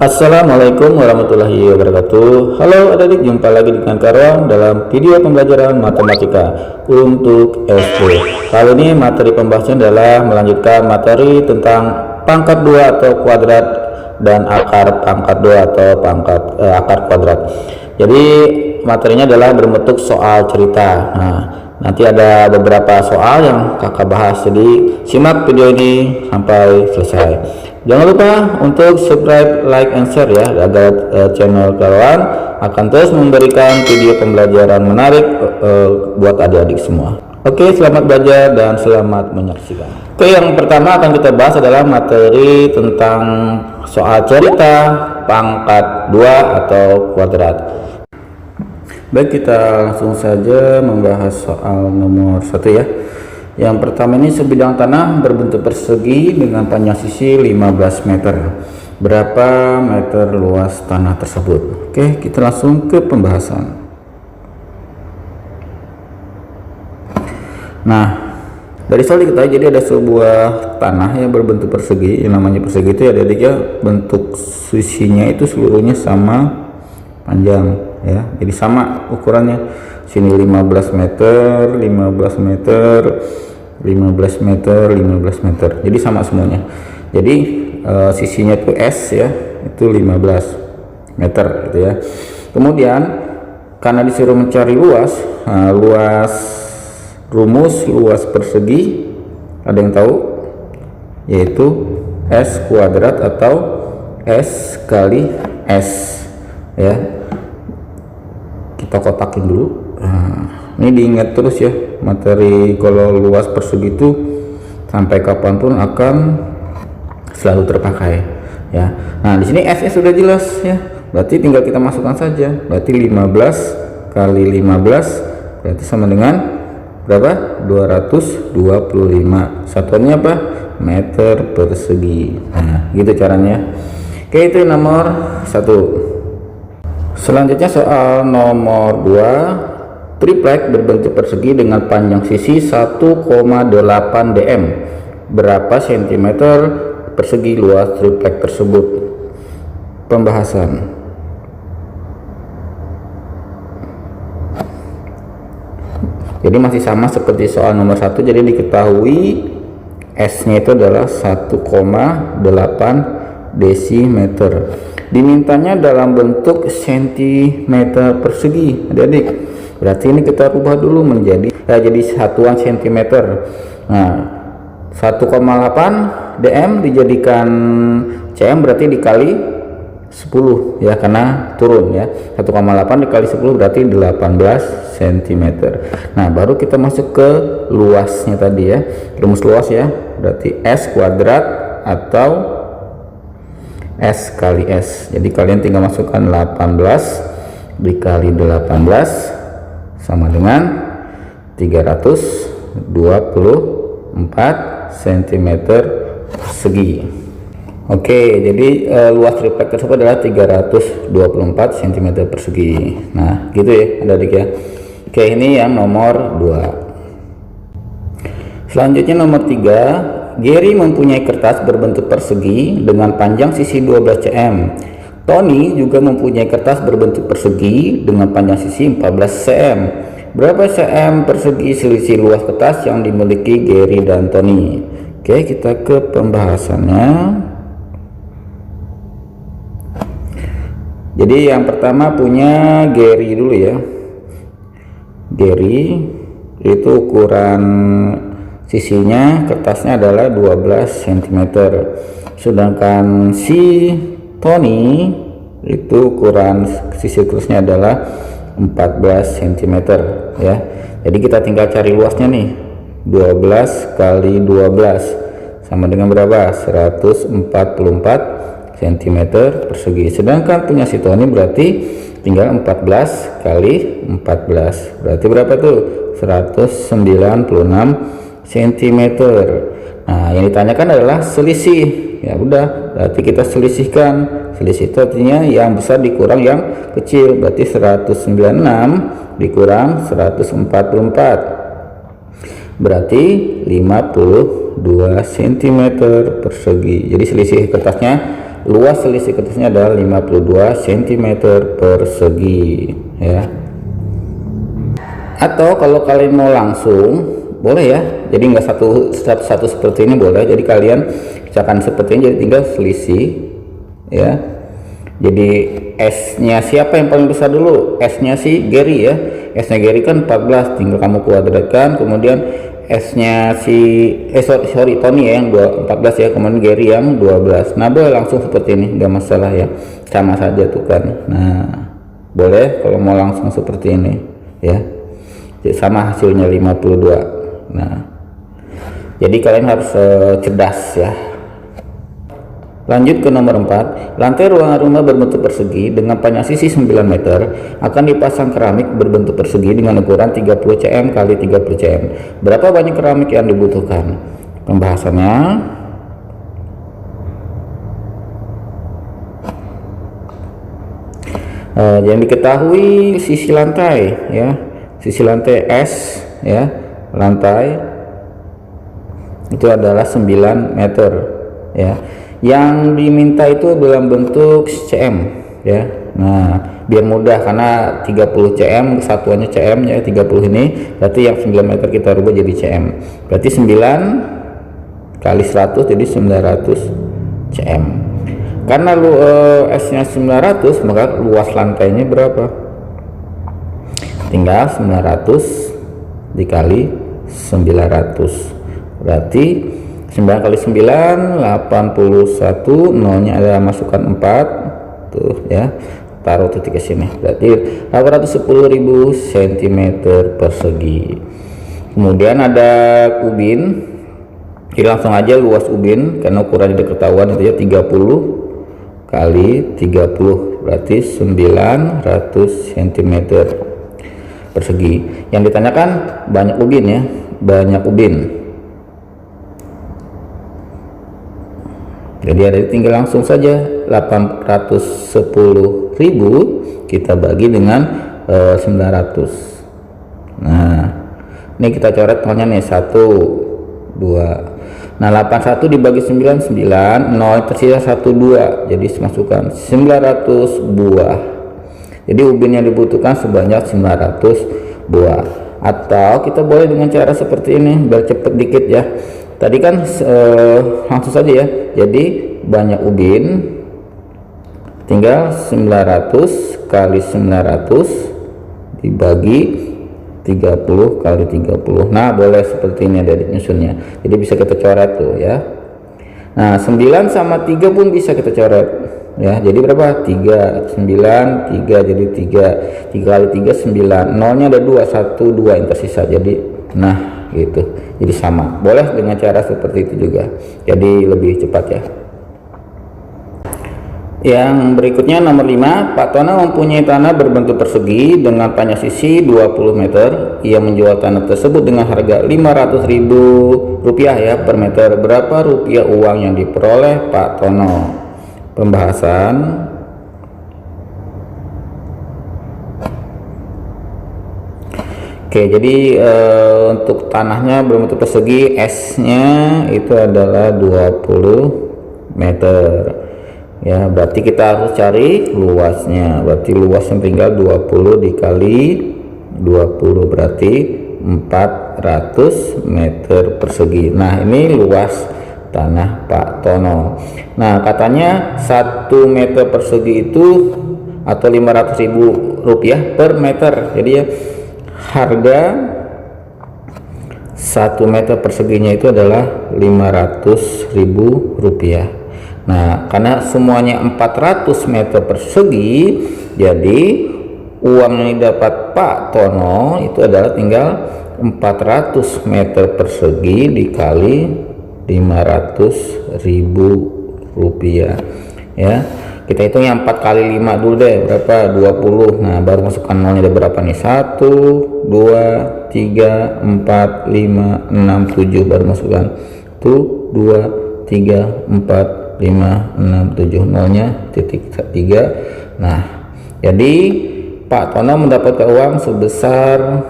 Assalamualaikum warahmatullahi wabarakatuh. Halo adik-adik, jumpa lagi dengan Karwan dalam video pembelajaran matematika untuk SD. Kali ini materi pembahasan adalah melanjutkan materi tentang pangkat 2 atau kuadrat dan akar pangkat 2 atau akar kuadrat. Jadi materinya adalah berbentuk soal cerita. Nah, nanti ada beberapa soal yang kakak bahas, jadi simak video ini sampai selesai. Jangan lupa untuk subscribe, like, and share ya, agar channel Karwan akan terus memberikan video pembelajaran menarik buat adik-adik semua. Oke, selamat belajar dan selamat menyaksikan. Oke, yang pertama akan kita bahas adalah materi tentang soal cerita pangkat 2 atau kuadrat. Baik, kita langsung saja membahas soal nomor 1 ya. Yang pertama ini sebidang tanah berbentuk persegi dengan panjang sisi 15 meter. Berapa meter luas tanah tersebut? Oke, kita langsung ke pembahasan. Nah, dari soal diketahui jadi ada sebuah tanah yang berbentuk persegi. Yang namanya persegi itu ya adik ya, bentuk sisinya itu seluruhnya sama panjang ya. Jadi sama ukurannya. Sini 15 meter, 15 meter, 15 meter, 15 meter. Jadi sama semuanya. Jadi sisinya itu S ya, itu 15 meter gitu ya. Kemudian karena disuruh mencari luas, rumus luas persegi ada yang tahu? Yaitu S kuadrat atau S kali S ya. Kita kotakin dulu. Ini diingat terus ya, materi kalau luas persegi itu sampai kapanpun akan selalu terpakai ya. Nah, di sini S nya sudah jelas ya, berarti tinggal kita masukkan saja. Berarti 15 kali 15 berarti sama dengan berapa? 225. Satuannya apa? Meter persegi. Nah, gitu caranya. Oke, itu nomor 1. Selanjutnya soal nomor 2. Triplek berbentuk persegi dengan panjang sisi 1,8 dm. Berapa sentimeter persegi luas triplek tersebut? Pembahasan. Jadi masih sama seperti soal nomor 1. Jadi diketahui S-nya itu adalah 1,8 desimeter. Dimintanya dalam bentuk sentimeter persegi, adik-adik. Berarti ini kita rubah dulu menjadi jadi satuan sentimeter. Nah, 1,8 dm dijadikan cm berarti dikali 10 ya, karena turun ya. 1,8 dikali 10 berarti 18 cm. Nah, baru kita masuk ke luasnya tadi ya. Rumus luas ya, berarti S kuadrat atau S kali S. Jadi kalian tinggal masukkan 18 dikali 18 sama dengan 324 cm persegi. Oke, jadi luas triplek tersebut adalah 324 cm persegi. Nah, gitu ya adik-adik ya. Oke, ini yang nomor 2. Selanjutnya nomor 3. Gary mempunyai kertas berbentuk persegi dengan panjang sisi 12 cm. Tony juga mempunyai kertas berbentuk persegi dengan panjang sisi 14 cm. Berapa cm persegi selisih luas kertas yang dimiliki Gary dan Tony? Oke, kita ke pembahasannya. Jadi yang pertama punya Gary dulu ya. Gary itu ukuran sisinya kertasnya adalah 12 cm. Sedangkan si Tony itu ukuran sisi kertasnya adalah 14 cm ya. Jadi kita tinggal cari luasnya nih. 12 kali 12 sama dengan berapa? 144 cm persegi. Sedangkan punya si Tony berarti tinggal 14 kali 14. Berarti berapa tuh? 196 cm. Nah, yang ditanyakan adalah selisih. Ya udah, berarti kita selisihkan. Selisih itu artinya yang besar dikurang yang kecil. Berarti 196 dikurang 144 berarti 52 cm persegi. Jadi selisih kertasnya luas selisih kertasnya adalah 52 cm persegi ya. Atau kalau kalian mau langsung boleh ya, jadi nggak satu seperti ini boleh, jadi kalian misalkan seperti ini, jadi tinggal selisih ya. Jadi S-nya siapa yang paling besar dulu? S-nya si Gary ya, S-nya Gary kan 14, tinggal kamu kuadratkan, kemudian S-nya si sorry Tony ya yang 14 ya, kemudian Gary yang 12. Nah boleh langsung seperti ini, nggak masalah ya, sama saja tuh kan. Nah boleh kalau mau langsung seperti ini ya, jadi sama hasilnya 52. Nah jadi kalian harus cerdas ya. Lanjut ke nomor 4, lantai ruangan rumah berbentuk persegi dengan panjang sisi 9 meter, akan dipasang keramik berbentuk persegi dengan ukuran 30 cm x 30 cm. Berapa banyak keramik yang dibutuhkan? Pembahasannya, yang diketahui sisi lantai ya, sisi lantai S ya, lantai itu adalah 9 meter ya. Yang diminta itu dalam bentuk cm ya. Nah biar mudah, karena 30 cm satuannya cm ya, 30 ini berarti yang 9 meter kita rubah jadi cm, berarti 9 kali 100 jadi 900 cm. Karena S nya 900, maka luas lantainya berapa? Tinggal 900 dikali 900, berarti 9 kali 9 81, nolnya ada masukkan 4 tuh ya, taruh titik ke sini, berarti 810.000 cm persegi. Kemudian ada ubin, jadi langsung aja luas ubin karena ukuran tidak ketahuan itu ya, 30 kali 30 berarti 900 cm persegi. Yang ditanyakan banyak ubin ya, banyak ubin. Jadi ada tinggal langsung saja 810.000 kita bagi dengan 900. Nah ini kita coret nolnya nih, 1 2. Nah 81 dibagi 9 9, 0 tersisa 1 2, jadi masukkan 900 buah. Jadi ubin yang dibutuhkan sebanyak 900 buah. Atau kita boleh dengan cara seperti ini biar cepet dikit ya. Tadi kan langsung saja ya, jadi banyak ubin tinggal 900 kali 900 dibagi 30 kali 30. Nah boleh seperti ini ada nyusunnya, jadi bisa kita coret tuh ya. Nah 9 sama 3 pun bisa kita coret ya, jadi berapa? 3 9 3, jadi 3 kali 3 9, nolnya ada 2 1 2 yang tersisa, jadi nah gitu, jadi sama. Boleh dengan cara seperti itu juga, jadi lebih cepat ya. Yang berikutnya nomor 5, Pak Tono mempunyai tanah berbentuk persegi dengan panjang sisi 20 meter. Ia menjual tanah tersebut dengan harga Rp500.000 ya per meter. Berapa rupiah uang yang diperoleh Pak Tono? Pembahasan, oke, jadi untuk tanahnya berbentuk persegi, S-nya itu adalah 20 meter. Ya, berarti kita harus cari luasnya. Berarti luasnya tinggal 20 dikali 20, berarti 400 meter persegi. Nah, ini luas tanah Pak Tono. Nah, katanya 1 meter persegi itu atau Rp500.000 per meter. Jadi ya, harga 1 meter perseginya itu adalah Rp500.000. Nah karena semuanya 400 meter persegi, jadi uang yang didapat Pak Tono itu adalah tinggal 400 meter persegi dikali Rp500.000 ya. Kita hitung yang 4 kali 5 dulu deh, berapa? 20. Nah baru masukkan nolnya ada berapa nih? 1 2 3 4 5 6 7, baru masukkan tuh 2 3 4 5 6 7, nolnya titik 3. Nah jadi Pak Tono mendapatkan uang sebesar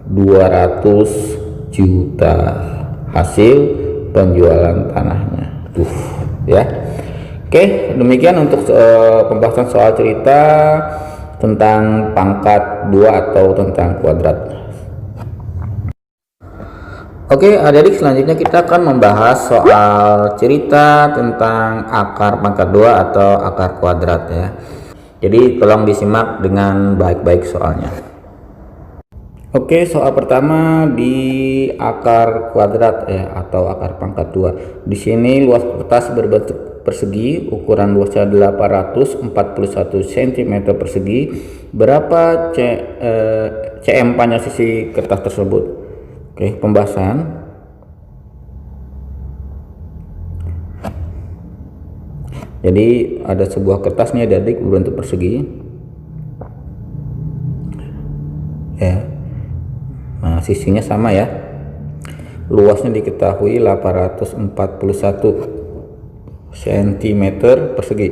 200 juta hasil penjualan tanahnya tuh ya. Oke, demikian untuk pembahasan soal cerita tentang pangkat 2 atau tentang kuadrat. Oke, adik-adik, selanjutnya kita akan membahas soal cerita tentang akar pangkat 2 atau akar kuadrat ya. Jadi tolong disimak dengan baik-baik soalnya. Oke, soal pertama di akar kuadrat ya atau akar pangkat 2. Di sini luas kertas berbentuk persegi, ukuran luasnya 841 cm persegi. Berapa cm panjang sisi kertas tersebut? Oke, pembahasan. Jadi ada sebuah kertas nih adik berbentuk persegi ya. Nah, sisinya sama ya. Luasnya diketahui 841 cm persegi.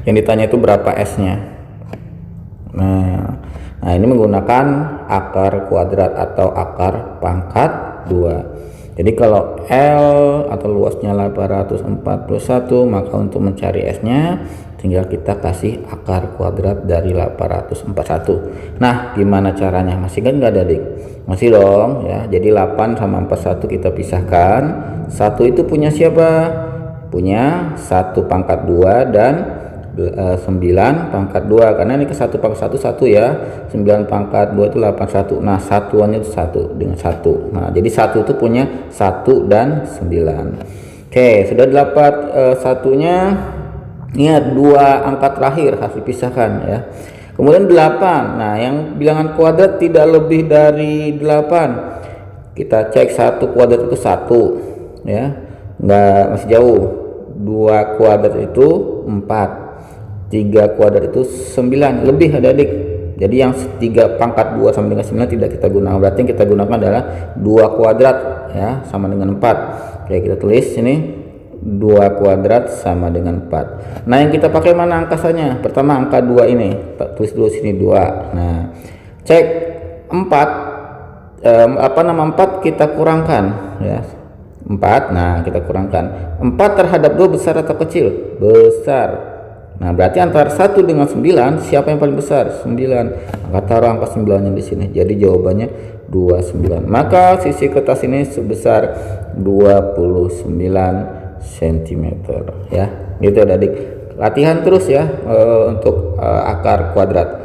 Yang ditanya itu berapa S-nya. Nah, ini menggunakan akar kuadrat atau akar pangkat 2. Jadi kalau L atau luasnya 841, maka untuk mencari S-nya tinggal kita kasih akar kuadrat dari 841. Nah, gimana caranya? Masih kan nggak ada, Dik? Masih dong ya. Jadi 8 sama 41 kita pisahkan. 1 itu punya siapa? Punya 1 pangkat 2 dan 9 pangkat 2, karena ini ke 1 pangkat 1 1 ya. 9 pangkat 2 itu 81. Nah, satuannya itu 1 dengan 1. Nah, jadi 1 itu punya 1 dan 9. Oke, sudah dapat satunya. Ingat, 2 angka terakhir harus dipisahkan ya. Kemudian 8. Nah, yang bilangan kuadrat tidak lebih dari 8. Kita cek 1 kuadrat itu 1 ya. Masih jauh. 2 kuadrat itu 4. 3 kuadrat itu 9, lebih adik-adik. Jadi yang 3 pangkat 2 sama dengan 9 tidak kita gunakan. Berarti yang kita gunakan adalah 2 kuadrat ya, sama dengan 4. Oke, kita tulis sini 2 kuadrat sama dengan 4. Nah, yang kita pakai mana angkasanya? Pertama angka 2 ini. Tulis dulu sini 2. Nah, cek 4 4 kita kurangkan ya. 4. Nah, kita kurangkan. 4 terhadap 2 besar atau kecil? Besar. Nah, berarti antara 1 dengan 9 siapa yang paling besar? 9. Angka taruh angka 9-nya di sini. Jadi jawabannya 29. Maka sisi kertas ini sebesar 29 cm ya. Gitu adik. Latihan terus ya untuk akar kuadrat.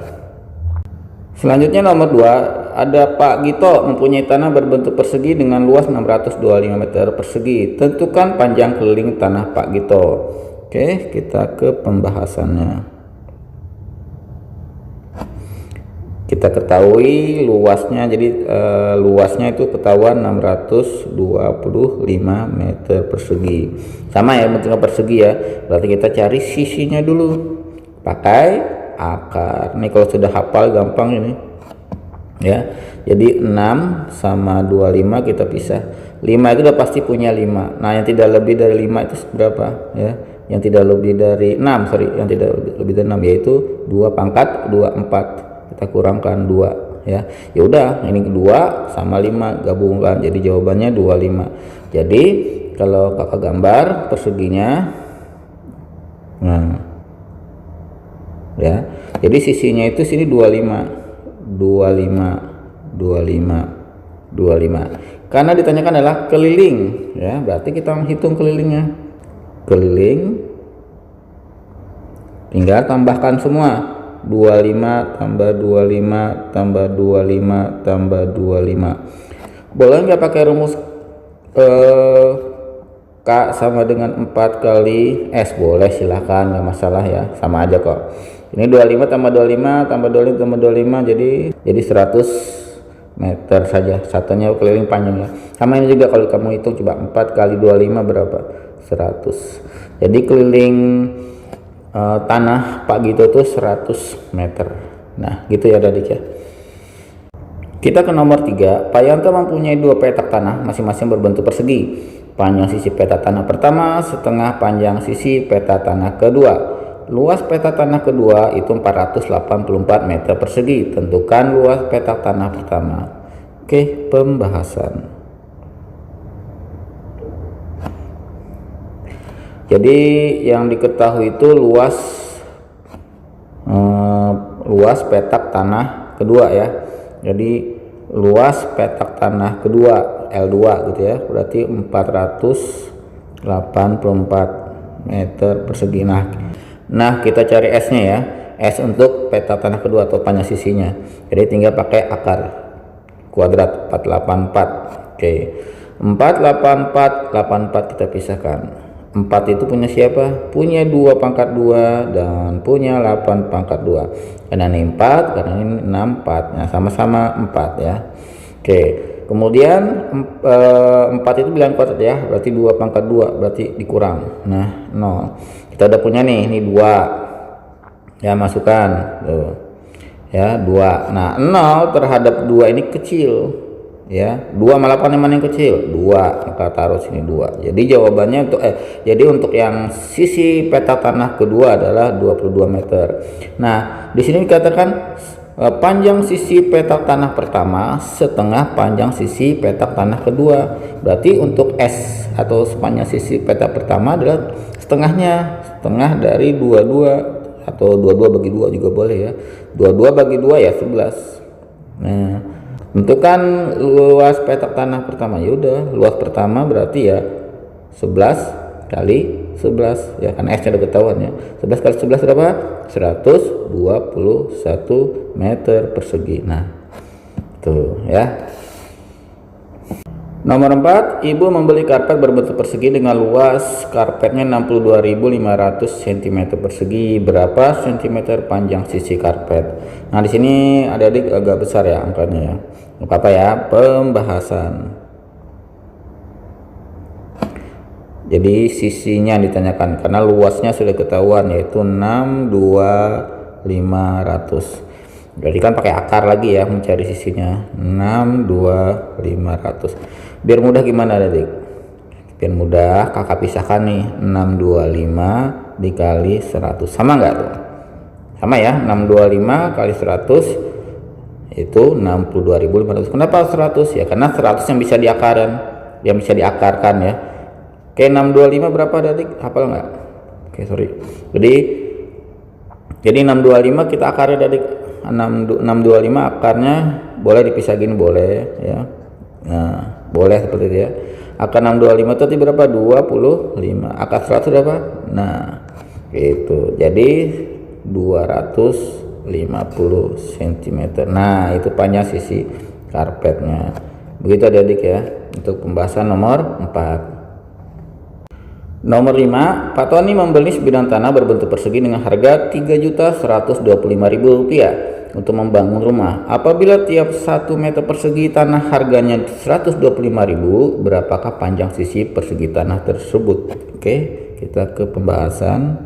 Selanjutnya nomor 2, ada Pak Gito mempunyai tanah berbentuk persegi dengan luas 625 meter persegi. Tentukan panjang keliling tanah Pak Gito. Oke, kita ke pembahasannya. Kita ketahui luasnya, jadi luasnya itu ketahuan 625 meter persegi. Sama ya, bentuknya persegi ya. Berarti kita cari sisinya dulu pakai akar. Nih kalau sudah hafal gampang ini ya. Jadi 6 sama 25 kita pisah. 5 itu udah pasti punya 5. Nah, yang tidak lebih dari 5 itu berapa ya? Yang tidak lebih dari 6, yang tidak lebih dari 6 yaitu 2 pangkat 24. Kita kurangkan 2 ya. Ya udah, ini 2 sama 5 gabungkan, jadi jawabannya 25. Jadi kalau kakak gambar perseginya, nah ya, jadi sisinya itu sini 25. Karena ditanyakan adalah keliling ya, berarti kita menghitung kelilingnya. Keliling, tinggal tambahkan semua. 25 tambah 25 tambah 25 tambah 25. Boleh nggak pakai rumus K sama dengan 4 kali S? Boleh, silahkan, nggak masalah ya, sama aja kok. Ini 25 tambah 25 tambah 25 tambah 25 jadi 100 meter saja. Satunya keliling panjangnya. Sama ini juga kalau kamu hitung, coba 4 kali 25 berapa? 100. Jadi keliling tanah Pak Gito itu 100 meter. Nah, gitu ya adik ya. Kita ke nomor 3. Pak Yanto mempunyai 2 petak tanah masing-masing berbentuk persegi. Panjang sisi peta tanah pertama setengah panjang sisi peta tanah kedua. Luas peta tanah kedua itu 484 meter persegi. Tentukan luas peta tanah pertama. Oke, pembahasan. Jadi yang diketahui itu luas petak tanah kedua ya. Jadi luas petak tanah kedua L2 gitu ya, berarti 484 meter persegi. Nah kita cari S nya ya, S untuk petak tanah kedua atau panjang sisinya. Jadi tinggal pakai akar kuadrat 484. Oke, 484 kita pisahkan. 4 itu punya siapa? Punya 2 pangkat 2 dan punya 8 pangkat 2. Karena ini 4, karena ini 64. Nah, sama-sama 4 ya. Oke, kemudian 4 itu bilangan kuadrat ya, berarti 2 pangkat 2, berarti dikurang. Nah, 0. Kita udah punya nih, ini 2. Ya, masukkan. Tuh. Ya, 2. Nah, 0 terhadap 2 ini kecil. Ya, 2 sama 8 yang mana yang kecil? 2, maka taruh sini 2. Jadi jawabannya untuk yang sisi peta tanah kedua adalah 22 meter. Nah, di sini dikatakan panjang sisi petak tanah pertama setengah panjang sisi petak tanah kedua. Berarti untuk S atau sepanjang sisi petak pertama adalah setengah dari 22 atau 22 bagi 2 juga boleh ya. 22 bagi 2 ya 11. Nah, tentukan luas petak tanah pertama. Ya udah, luas pertama berarti ya 11 kali 11 ya, kan S nya udah ketahuan ya. 11 kali 11 berapa? 121 meter persegi. Nah, tuh ya. Nomor 4, ibu membeli karpet berbentuk persegi dengan luas karpetnya 62.500 cm persegi. Berapa cm panjang sisi karpet? Nah, di sini adik-adik agak besar ya angkanya ya. Apa ya? Pembahasan. Jadi sisinya ditanyakan karena luasnya sudah ketahuan yaitu 62.500. Jadi kan pakai akar lagi ya mencari sisinya. 62.500. Biar mudah gimana adik? Biar mudah kakak pisahkan nih. 625 dikali 100 sama nggak tuh? Sama ya, 625 kali 100 itu 62.500. Kenapa 100 ya? Karena 100 yang bisa diakarkan ya. Oke, 625 berapa adik? Hafal nggak? Oke, sorry. Jadi 625 kita akarin adik. 625 akarnya boleh dipisah gini, boleh ya. Nah, boleh seperti itu ya. Akar 625 itu berapa? 25. Akar 100 berapa? Nah, gitu. Jadi 250 cm. Nah, itu panjang sisi karpetnya. Begitu adik ya untuk pembahasan nomor 4. Nomor 5, Pak Tony membeli sebidang tanah berbentuk persegi dengan harga Rp3.125.000 untuk membangun rumah. Apabila tiap 1 meter persegi tanah harganya Rp125.000, berapakah panjang sisi persegi tanah tersebut? Oke, kita ke pembahasan.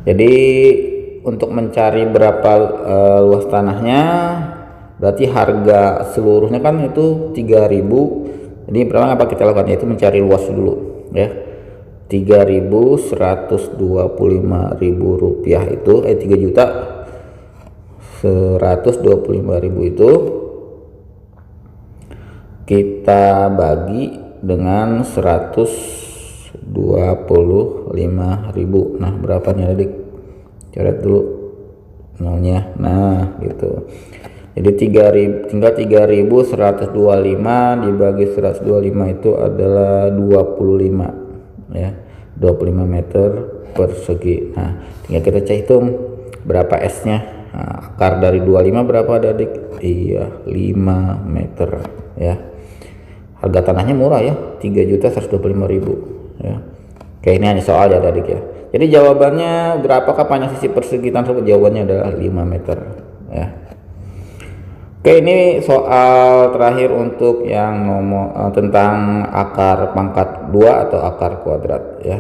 Jadi untuk mencari berapa luas tanahnya, berarti harga seluruhnya kan itu 3.000. Jadi pertama apa kita lakukan, yaitu mencari luas dulu ya. Rp3.125.000 itu 3.125.000 itu kita bagi dengan 125.000. Nah, berapanya adik? Coret dulu nolnya. Nah, gitu. Jadi 3.125 dibagi 125 itu adalah 25 ya, 25 meter persegi. Nah, tinggal kita hitung berapa S nya. Nah, akar dari 25 berapa adik? Iya, 5 meter ya. Harga tanahnya murah ya, 3.125.000 ya. Oke, ini hanya soal ya adik ya. Jadi jawabannya berapakah panjang sisi persegi tersebut? Jawabannya adalah 5 meter ya. Oke, ini soal terakhir untuk yang tentang akar pangkat 2 atau akar kuadrat ya.